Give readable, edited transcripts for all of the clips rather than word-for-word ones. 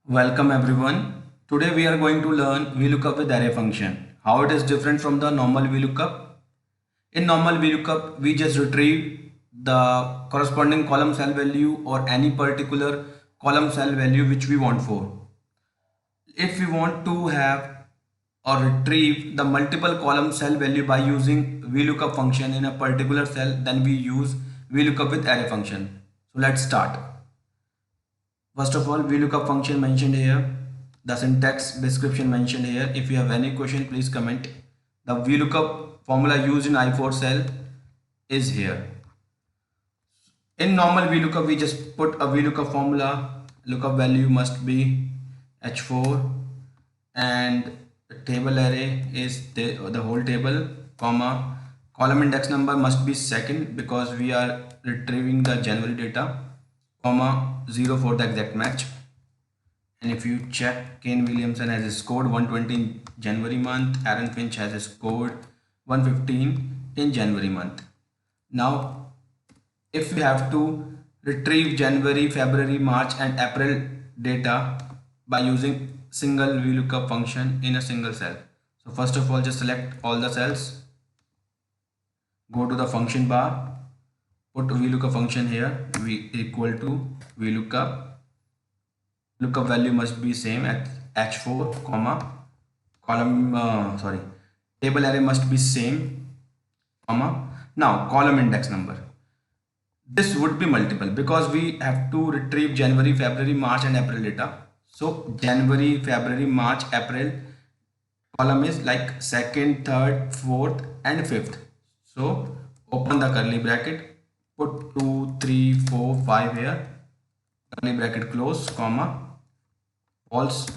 Welcome everyone. Today we are going to learn VLOOKUP with array function. How it is different from the normal VLOOKUP. In normal VLOOKUP, we just retrieve the corresponding column cell value or any particular column cell value which we want for. If we want to have or retrieve the multiple column cell value by using VLOOKUP function in a particular cell, then we use VLOOKUP with array function. So let's start. First of all, VLOOKUP function mentioned here, the syntax description mentioned here. If you have any question, please comment. The VLOOKUP formula used in I4 cell is here. In normal VLOOKUP, we just put a VLOOKUP formula. Lookup value must be H4 and the table array is the whole table, comma, column index number must be second because we are retrieving the January data, comma 0 for the exact match. And if you check, Kane Williamson has scored 120 in January month, Aaron Finch has scored 115 in January month. Now if we have to retrieve January, February, March and April data by using single VLOOKUP function in a single cell. So first of all, just select all the cells, go to the function bar, put VLOOKUP function here, v equal to VLOOKUP. Lookup value must be same at H4, comma, table array must be same, comma. Now column index number. This would be multiple because we have to retrieve January, February, March and April data. So January, February, March, April column is like second, third, fourth and fifth. So open the curly bracket, put 2, 3, 4, 5 here, curly bracket close, comma, false,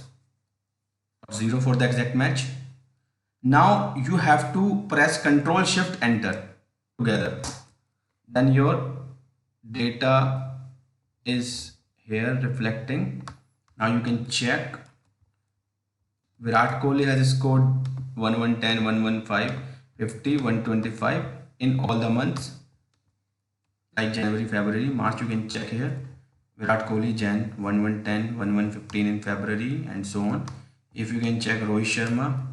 0 for the exact match. Now you have to press Ctrl Shift Enter together. Then your data is here reflecting. Now you can check. Virat Kohli has scored 1110, 115, 50, 125 in all the months like January, February, March. You can check here. Virat Kohli Jan 1110, 1115 in February and so on. If you can check Rohit Sharma,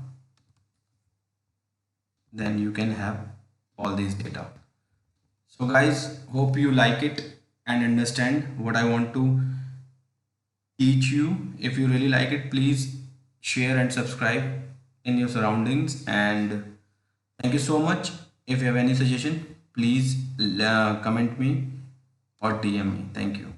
then you can have all these data. So guys, hope you like it and understand what I want to teach you. If you really like it, please share and subscribe in your surroundings, and thank you so much. If you have any suggestion, please comment me or DM me. Thank you.